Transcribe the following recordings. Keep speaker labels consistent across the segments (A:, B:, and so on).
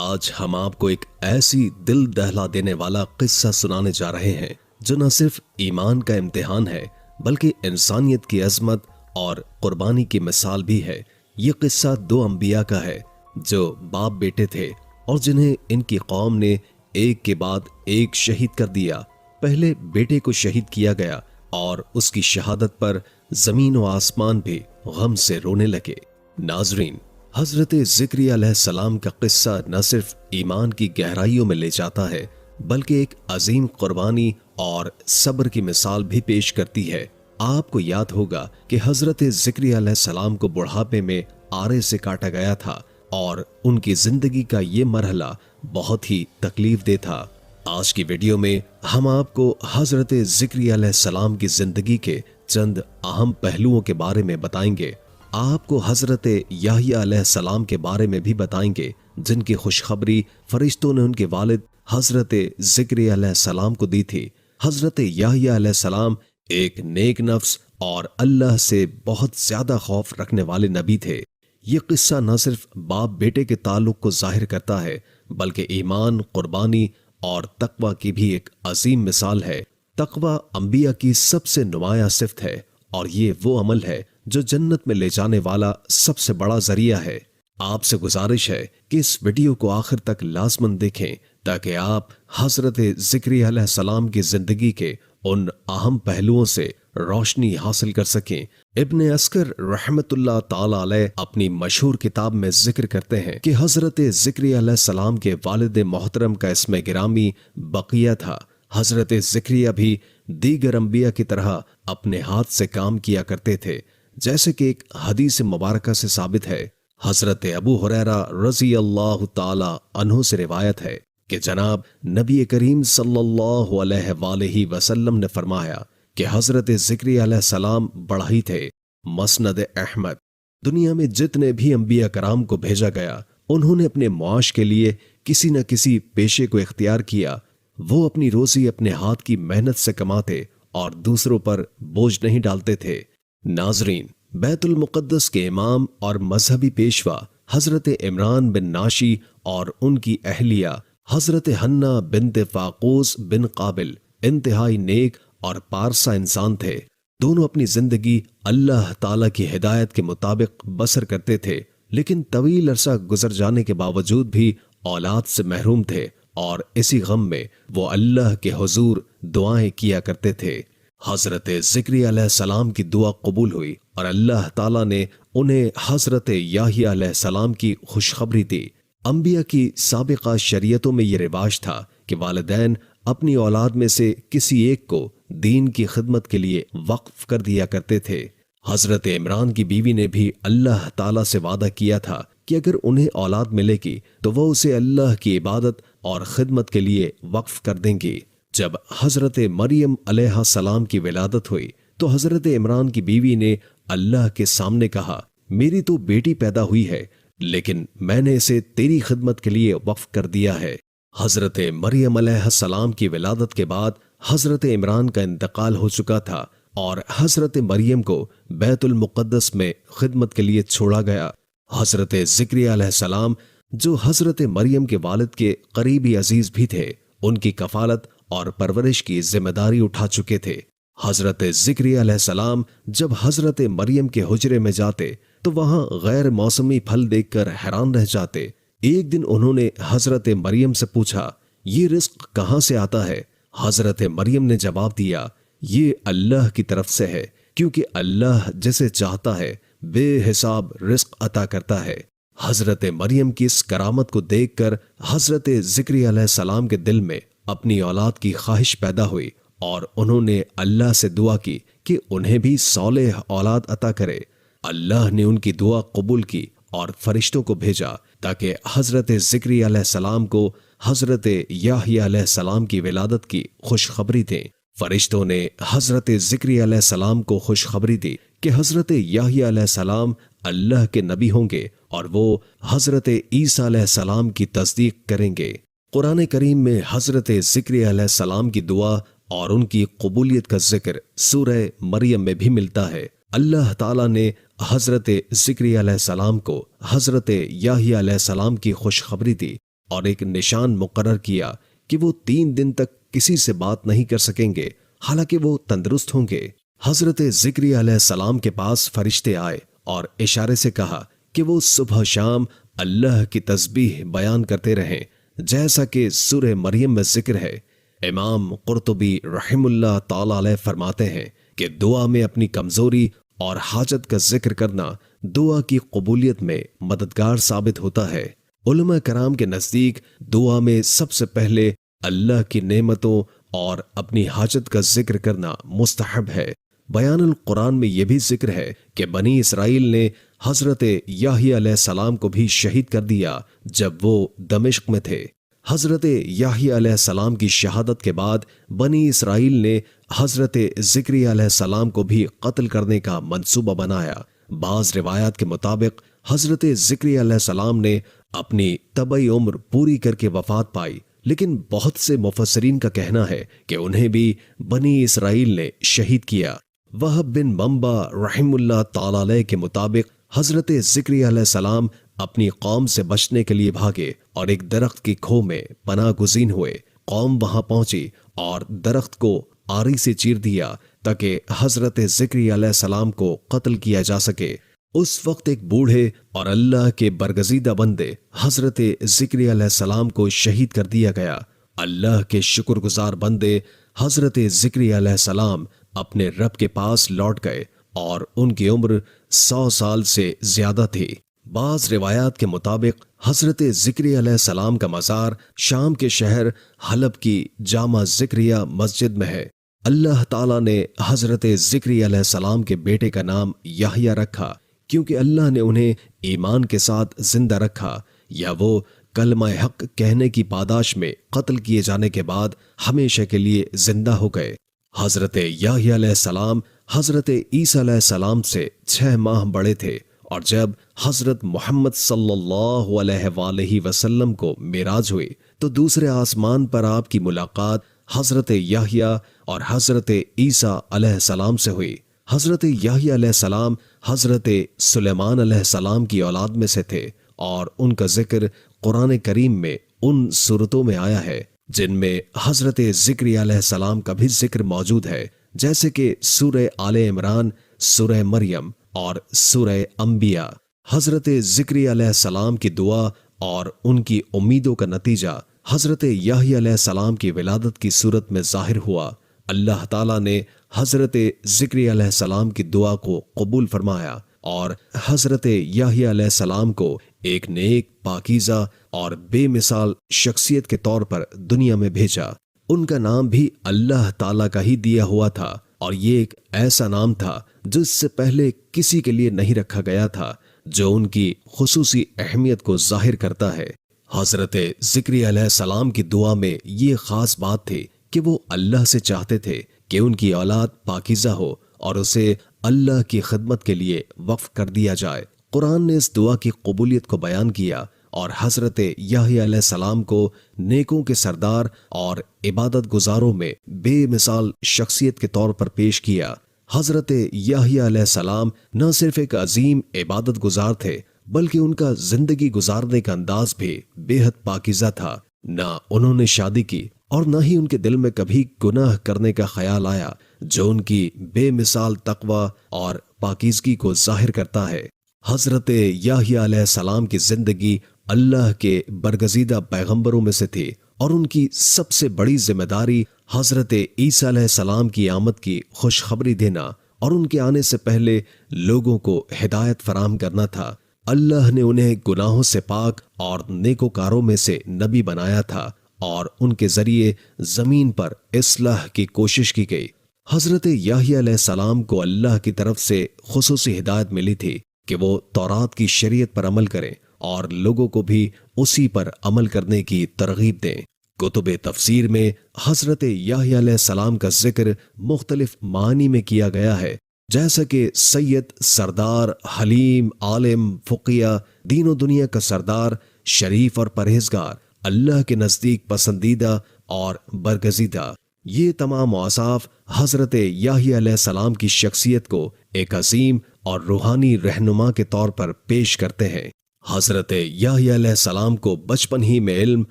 A: آج ہم آپ کو ایک ایسی دل دہلا دینے والا قصہ سنانے جا رہے ہیں جو نہ صرف ایمان کا امتحان ہے بلکہ انسانیت کی عظمت اور قربانی کی مثال بھی ہے۔ یہ قصہ دو انبیاء کا ہے جو باپ بیٹے تھے اور جنہیں ان کی قوم نے ایک کے بعد ایک شہید کر دیا۔ پہلے بیٹے کو شہید کیا گیا اور اس کی شہادت پر زمین و آسمان بھی غم سے رونے لگے۔ ناظرین، حضرت زکریا علیہ السلام کا قصہ نہ صرف ایمان کی گہرائیوں میں لے جاتا ہے بلکہ ایک عظیم قربانی اور صبر کی مثال بھی پیش کرتی ہے۔ آپ کو یاد ہوگا کہ حضرت زکریا علیہ السلام کو بڑھاپے میں آرے سے کاٹا گیا تھا اور ان کی زندگی کا یہ مرحلہ بہت ہی تکلیف دہ تھا۔ آج کی ویڈیو میں ہم آپ کو حضرت زکریا علیہ السلام کی زندگی کے چند اہم پہلوؤں کے بارے میں بتائیں گے۔ آپ کو حضرت یحییٰ علیہ السلام کے بارے میں بھی بتائیں گے جن کی خوشخبری فرشتوں نے ان کے والد حضرت زکریا علیہ السلام کو دی تھی۔ حضرت یحییٰ علیہ السلام ایک نیک نفس اور اللہ سے بہت زیادہ خوف رکھنے والے نبی تھے۔ یہ قصہ نہ صرف باپ بیٹے کے تعلق کو ظاہر کرتا ہے بلکہ ایمان، قربانی اور تقوی کی بھی ایک عظیم مثال ہے۔ تقوی انبیاء کی سب سے نمایاں صفت ہے اور یہ وہ عمل ہے جو جنت میں لے جانے والا سب سے بڑا ذریعہ ہے۔ آپ سے گزارش ہے کہ اس ویڈیو کو آخر تک لازماً دیکھیں تاکہ آپ حضرت زکریا علیہ السلام کی زندگی کے ان اہم پہلوؤں سے روشنی حاصل کر سکیں۔ ابن عسکر رحمت اللہ تعالی علیہ اپنی مشہور کتاب میں ذکر کرتے ہیں کہ حضرت زکریا علیہ السلام کے والد محترم کا اسم گرامی بقیہ تھا۔ حضرت زکریا بھی دیگر انبیاء کی طرح اپنے ہاتھ سے کام کیا کرتے تھے، جیسے کہ ایک حدیث مبارکہ سے ثابت ہے۔ حضرت ابو ہریرہ رضی اللہ تعالی عنہ سے روایت ہے کہ جناب نبی کریم صلی اللہ علیہ وآلہ وسلم نے فرمایا کہ حضرت زکریا علیہ السلام بڑا ہی تھے۔ مسند احمد۔ دنیا میں جتنے بھی انبیاء کرام کو بھیجا گیا انہوں نے اپنے معاش کے لیے کسی نہ کسی پیشے کو اختیار کیا۔ وہ اپنی روزی اپنے ہاتھ کی محنت سے کماتے اور دوسروں پر بوجھ نہیں ڈالتے تھے۔ ناظرین، بیت المقدس کے امام اور مذہبی پیشوا حضرت عمران بن ناشی اور ان کی اہلیہ حضرت حنہ بنت فاقوس بن قابل انتہائی نیک اور پارسا انسان تھے۔ دونوں اپنی زندگی اللہ تعالی کی ہدایت کے مطابق بسر کرتے تھے، لیکن طویل عرصہ گزر جانے کے باوجود بھی اولاد سے محروم تھے اور اسی غم میں وہ اللہ کے حضور دعائیں کیا کرتے تھے۔ حضرت زکریا علیہ السلام کی دعا قبول ہوئی اور اللہ تعالیٰ نے انہیں حضرت یحییٰ علیہ السلام کی خوشخبری دی۔ انبیاء کی سابقہ شریعتوں میں یہ رواج تھا کہ والدین اپنی اولاد میں سے کسی ایک کو دین کی خدمت کے لیے وقف کر دیا کرتے تھے۔ حضرت عمران کی بیوی نے بھی اللہ تعالیٰ سے وعدہ کیا تھا کہ اگر انہیں اولاد ملے گی تو وہ اسے اللہ کی عبادت اور خدمت کے لیے وقف کر دیں گی۔ جب حضرت مریم علیہ السلام کی ولادت ہوئی تو حضرت عمران کی بیوی نے اللہ کے سامنے کہا، میری تو بیٹی پیدا ہوئی ہے لیکن میں نے اسے تیری خدمت کے لیے وقف کر دیا ہے۔ حضرت مریم علیہ السلام کی ولادت کے بعد حضرت عمران کا انتقال ہو چکا تھا اور حضرت مریم کو بیت المقدس میں خدمت کے لیے چھوڑا گیا۔ حضرت زکریا علیہ السلام جو حضرت مریم کے والد کے قریبی عزیز بھی تھے، ان کی کفالت اور پرورش کی ذمہ داری اٹھا چکے تھے۔ حضرت زکریا علیہ السلام جب حضرت مریم کے حجرے میں جاتے تو وہاں غیر موسمی پھل دیکھ کر حیران رہ جاتے۔ ایک دن انہوں نے حضرت مریم سے پوچھا، یہ رزق کہاں سے آتا ہے؟ حضرت مریم نے جواب دیا، یہ اللہ کی طرف سے ہے، کیونکہ اللہ جسے چاہتا ہے بے حساب رزق عطا کرتا ہے۔ حضرت مریم کی اس کرامت کو دیکھ کر حضرت زکریا علیہ السلام کے دل میں اپنی اولاد کی خواہش پیدا ہوئی اور انہوں نے اللہ سے دعا کی کہ انہیں بھی صالح اولاد عطا کرے۔ اللہ نے ان کی دعا قبول کی اور فرشتوں کو بھیجا تاکہ حضرت زکریا علیہ السلام کو حضرت یحییٰ علیہ السلام کی ولادت کی خوشخبری دیں۔ فرشتوں نے حضرت زکریا علیہ السلام کو خوشخبری دی کہ حضرت یحییٰ علیہ السلام اللہ کے نبی ہوں گے اور وہ حضرت عیسیٰ علیہ السلام کی تصدیق کریں گے۔ قرآن کریم میں حضرت زکریا علیہ السلام کی دعا اور ان کی قبولیت کا ذکر سورہ مریم میں بھی ملتا ہے۔ اللہ تعالیٰ نے حضرت زکریا علیہ السلام کو حضرت یحییٰ علیہ السلام کی خوشخبری دی اور ایک نشان مقرر کیا کہ وہ 3 دن تک کسی سے بات نہیں کر سکیں گے حالانکہ وہ تندرست ہوں گے۔ حضرت زکریا علیہ السلام کے پاس فرشتے آئے اور اشارے سے کہا کہ وہ صبح شام اللہ کی تسبیح بیان کرتے رہیں جیسا کہ سورہ مریم میں ذکر ہے۔ امام قرطبی رحم اللہ تعالی علیہ فرماتے ہیں کہ دعا میں اپنی کمزوری اور حاجت کا ذکر کرنا دعا کی قبولیت میں مددگار ثابت ہوتا ہے۔ علماء کرام کے نزدیک دعا میں سب سے پہلے اللہ کی نعمتوں اور اپنی حاجت کا ذکر کرنا مستحب ہے۔ بیان القرآن میں یہ بھی ذکر ہے کہ بنی اسرائیل نے حضرت یحییٰ علیہ السلام کو بھی شہید کر دیا جب وہ دمشق میں تھے۔ حضرت یحییٰ علیہ السلام کی شہادت کے بعد بنی اسرائیل نے حضرت زکریا علیہ السلام کو بھی قتل کرنے کا منصوبہ بنایا۔ بعض روایات کے مطابق حضرت زکریا علیہ السلام نے اپنی طبعی عمر پوری کر کے وفات پائی، لیکن بہت سے مفسرین کا کہنا ہے کہ انہیں بھی بنی اسرائیل نے شہید کیا۔ وہب بن منبع رحم اللہ تعالی علیہ کے مطابق حضرت زکریا علیہ السلام اپنی قوم سے بچنے کے لیے بھاگے اور ایک درخت کی کھو میں پناہ گزین ہوئے۔ قوم وہاں پہنچی اور درخت کو آری سے چیر دیا تاکہ حضرت زکریا علیہ السلام کو قتل کیا جا سکے۔ اس وقت ایک بوڑھے اور اللہ کے برگزیدہ بندے حضرت زکریا علیہ السلام کو شہید کر دیا گیا۔ اللہ کے شکر گزار بندے حضرت زکریا علیہ السلام اپنے رب کے پاس لوٹ گئے اور ان کی عمر 100 سال سے زیادہ تھی۔ بعض روایات کے مطابق حضرت زکریا علیہ السلام کا مزار شام کے شہر حلب کی جامع زکریہ مسجد میں ہے۔ اللہ تعالیٰ نے حضرت زکریا علیہ السلام کے بیٹے کا نام یحییٰ رکھا کیونکہ اللہ نے انہیں ایمان کے ساتھ زندہ رکھا، یا وہ کلمہ حق کہنے کی پاداش میں قتل کیے جانے کے بعد ہمیشہ کے لیے زندہ ہو گئے۔ حضرت یحییٰ علیہ السلام حضرت عیسیٰ علیہ السلام سے 6 ماہ بڑے تھے، اور جب حضرت محمد صلی اللہ علیہ وآلہ وسلم کو معراج ہوئی تو دوسرے آسمان پر آپ کی ملاقات حضرت یحییٰ اور حضرت عیسیٰ علیہ السلام سے ہوئی۔ حضرت یحییٰ علیہ السلام حضرت سلیمان علیہ السلام کی اولاد میں سے تھے، اور ان کا ذکر قرآن کریم میں ان صورتوں میں آیا ہے جن میں حضرت زکریا علیہ السلام کا بھی ذکر موجود ہے، جیسے کہ سورہ آل عمران، سورہ مریم اور سورہ انبیاء۔ حضرت زکریا علیہ السلام کی دعا اور ان کی امیدوں کا نتیجہ حضرت یحییٰ علیہ السلام کی ولادت کی صورت میں ظاہر ہوا۔ اللہ تعالیٰ نے حضرت زکریا علیہ السلام کی دعا کو قبول فرمایا اور حضرت یحییٰ علیہ السلام کو ایک نیک، پاکیزہ اور بے مثال شخصیت کے طور پر دنیا میں بھیجا۔ ان کا نام بھی اللہ تعالیٰ کا ہی دیا ہوا تھا، اور یہ ایک ایسا نام تھا جو اس سے پہلے کسی کے لیے نہیں رکھا گیا تھا، جو ان کی خصوصی اہمیت کو ظاہر کرتا ہے۔ حضرت زکریا علیہ السلام کی دعا میں یہ خاص بات تھی کہ وہ اللہ سے چاہتے تھے کہ ان کی اولاد پاکیزہ ہو اور اسے اللہ کی خدمت کے لیے وقف کر دیا جائے۔ قرآن نے اس دعا کی قبولیت کو بیان کیا اور حضرت یحییٰ علیہ السلام کو نیکوں کے سردار اور عبادت گزاروں میں بے مثال شخصیت کے طور پر پیش کیا۔ حضرت یحییٰ علیہ السلام نہ صرف ایک عظیم عبادت گزار تھے، بلکہ ان کا زندگی گزارنے کا انداز بھی بے حد پاکیزہ تھا۔ نہ انہوں نے شادی کی اور نہ ہی ان کے دل میں کبھی گناہ کرنے کا خیال آیا، جو ان کی بے مثال تقوی اور پاکیزگی کو ظاہر کرتا ہے۔ حضرت یحییٰ علیہ السلام کی زندگی اللہ کے برگزیدہ پیغمبروں میں سے تھی، اور ان کی سب سے بڑی ذمہ داری حضرت عیسیٰ علیہ السلام کی آمد کی خوشخبری دینا اور ان کے آنے سے پہلے لوگوں کو ہدایت فراہم کرنا تھا۔ اللہ نے انہیں گناہوں سے پاک اور نیکوکاروں میں سے نبی بنایا تھا، اور ان کے ذریعے زمین پر اصلاح کی کوشش کی گئی۔ حضرت یحییٰ علیہ السلام کو اللہ کی طرف سے خصوصی ہدایت ملی تھی کہ وہ تورات کی شریعت پر عمل کریں اور لوگوں کو بھی اسی پر عمل کرنے کی ترغیب دیں۔ کتب تفسیر میں حضرت یحییٰ علیہ السلام کا ذکر مختلف معنی میں کیا گیا ہے، جیسا کہ سید، سردار، حلیم، عالم، فقیہ، دین و دنیا کا سردار، شریف اور پرہیزگار، اللہ کے نزدیک پسندیدہ اور برگزیدہ۔ یہ تمام اوصاف حضرت یحییٰ علیہ السلام کی شخصیت کو ایک عظیم اور روحانی رہنما کے طور پر پیش کرتے ہیں۔ حضرت یحییٰ علیہ السلام کو بچپن ہی میں علم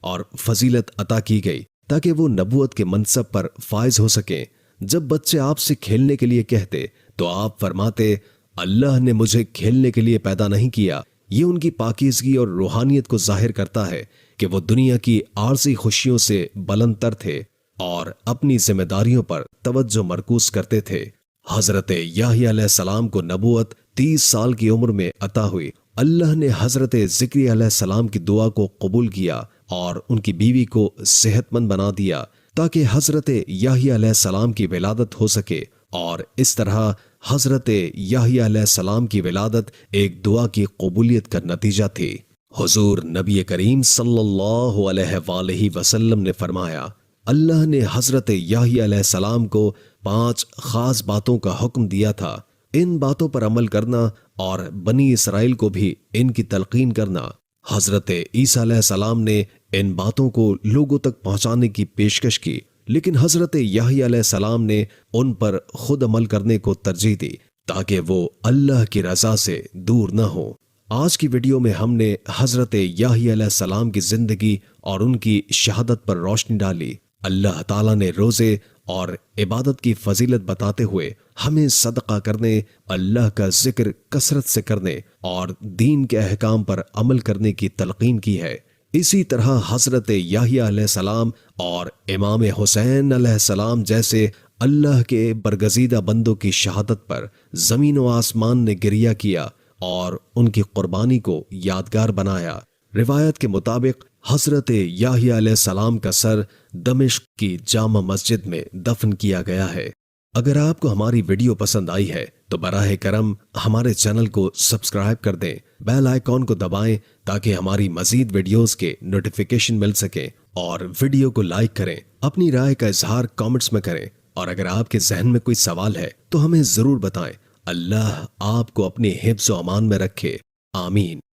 A: اور فضیلت عطا کی گئی تاکہ وہ نبوت کے منصب پر فائز ہو سکیں۔ جب بچے آپ سے کھیلنے کے لیے کہتے تو آپ فرماتے، اللہ نے مجھے کھیلنے کے لیے پیدا نہیں کیا۔ یہ ان کی پاکیزگی اور روحانیت کو ظاہر کرتا ہے کہ وہ دنیا کی عارضی خوشیوں سے بلند تر تھے اور اپنی ذمہ داریوں پر توجہ مرکوز کرتے تھے۔ حضرت یحییٰ علیہ السلام کو نبوت 30 سال کی عمر میں عطا ہوئی۔ اللہ نے حضرت زکریا علیہ السلام کی دعا کو قبول کیا اور ان کی بیوی کو صحت مند بنا دیا تاکہ حضرت یحییٰ علیہ السلام کی ولادت ہو سکے، اور اس طرح حضرت یحییٰ علیہ السلام کی ولادت ایک دعا کی قبولیت کا نتیجہ تھی۔ حضور نبی کریم صلی اللہ علیہ وآلہ وسلم نے فرمایا، اللہ نے حضرت یحییٰ علیہ السلام کو 5 خاص باتوں کا حکم دیا تھا۔ ان باتوں پر عمل کرنا اور بنی اسرائیل کو بھی ان کی تلقین کرنا۔ حضرت عیسیٰ علیہ السلام نے ان باتوں کو لوگوں تک پہنچانے کی پیشکش کی، لیکن حضرت یحییٰ علیہ السلام نے ان پر خود عمل کرنے کو ترجیح دی تاکہ وہ اللہ کی رضا سے دور نہ ہو۔ آج کی ویڈیو میں ہم نے حضرت یحییٰ علیہ السلام کی زندگی اور ان کی شہادت پر روشنی ڈالی۔ اللہ تعالیٰ نے روزے اور عبادت کی فضیلت بتاتے ہوئے ہمیں صدقہ کرنے، اللہ کا ذکر کثرت سے کرنے اور دین کے احکام پر عمل کرنے کی تلقین کی ہے۔ اسی طرح حضرت یحییٰ علیہ السلام اور امام حسین علیہ السلام جیسے اللہ کے برگزیدہ بندوں کی شہادت پر زمین و آسمان نے گریہ کیا اور ان کی قربانی کو یادگار بنایا۔ روایت کے مطابق حضرت یحییٰ علیہ السلام کا سر دمشق کی جامع مسجد میں دفن کیا گیا ہے۔ اگر آپ کو ہماری ویڈیو پسند آئی ہے تو براہ کرم ہمارے چینل کو سبسکرائب کر دیں، بیل آئیکن کو دبائیں تاکہ ہماری مزید ویڈیوز کے نوٹیفیکیشن مل سکیں، اور ویڈیو کو لائک کریں، اپنی رائے کا اظہار کامنٹس میں کریں، اور اگر آپ کے ذہن میں کوئی سوال ہے تو ہمیں ضرور بتائیں۔ اللہ آپ کو اپنے حفظ و امان میں رکھے، آمین۔